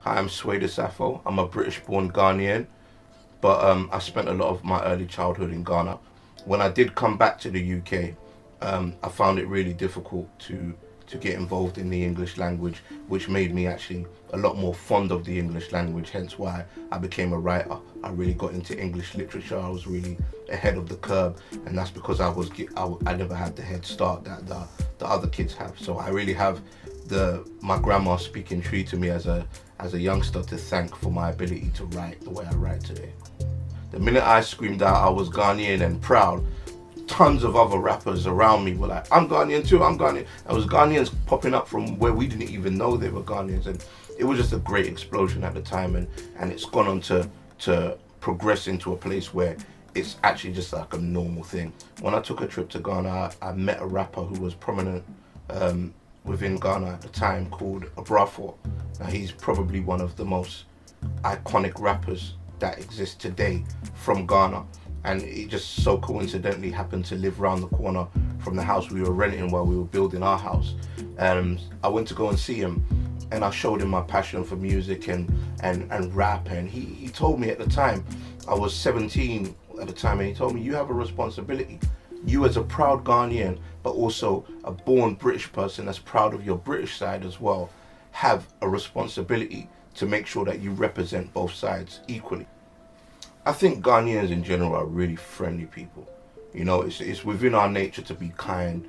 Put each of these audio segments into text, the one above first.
Hi, I'm Dasafo. I'm a British-born Ghanaian, but I spent a lot of my early childhood in Ghana. When I did come back to the UK, I found it really difficult to get involved in the English language, which made me actually a lot more fond of the English language. Hence why I became a writer. I really got into English literature. I was really ahead of the curve, and that's because I never had the head start that the other kids have. So I really have my grandma speaking tree to me as a youngster to thank for my ability to write the way I write today. The minute I screamed out I was Ghanaian and proud, tons of other rappers around me were like, I'm Ghanaian too, I'm Ghanaian. There was Ghanaians popping up from where we didn't even know they were Ghanaians, and it was just a great explosion at the time, and it's gone on to progress into a place where it's actually just like a normal thing. When I took a trip to Ghana, I met a rapper who was prominent within Ghana at the time called Dasafo. Now he's probably one of the most iconic rappers that exists today from Ghana, and it just so coincidentally happened to live around the corner from the house we were renting while we were building our house. I went to go and see him, and I showed him my passion for music and rap, and he told me at the time, I was 17 at the time, and he told me, you have a responsibility. You as a proud Ghanaian, but also a born British person that's proud of your British side as well, have a responsibility to make sure that you represent both sides equally. I think Ghanaians in general are really friendly people. You know, it's within our nature to be kind,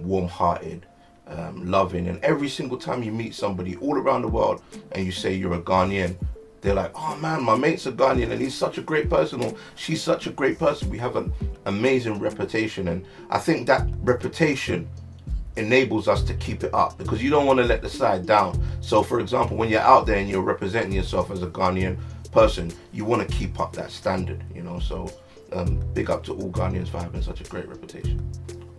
warm-hearted, loving, and every single time you meet somebody all around the world and you say you're a Ghanaian, they're like, oh man, my mate's a Ghanaian and he's such a great person, or she's such a great person. We have an amazing reputation, and I think that reputation enables us to keep it up because you don't want to let the side down. So for example, when you're out there and you're representing yourself as a Ghanaian person, you want to keep up that standard, you know. So big up to all Ghanaians for having such a great reputation.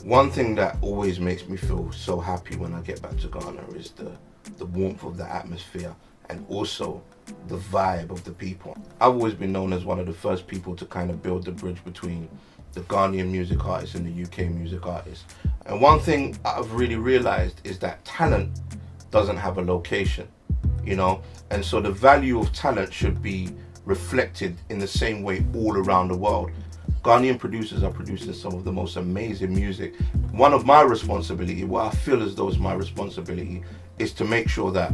One thing that always makes me feel so happy when I get back to Ghana is the warmth of the atmosphere, and also the vibe of the people. I've always been known as one of the first people to kind of build the bridge between the Ghanaian music artists and the UK music artists. And one thing I've really realized is that talent doesn't have a location, you know, and so the value of talent should be reflected in the same way all around the world. Ghanaian producers are producing some of the most amazing music. One of my responsibility, what I feel as though is my responsibility, is to make sure that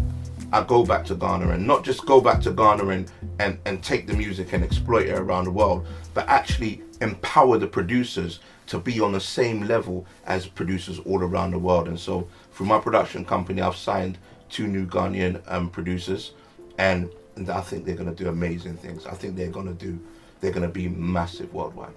I go back to Ghana, and not just go back to Ghana and take the music and exploit it around the world, but actually empower the producers to be on the same level as producers all around the world. And so through my production company, I've signed 2 new Ghanaian producers, and I think they're going to do amazing things. I think they're going to be massive worldwide.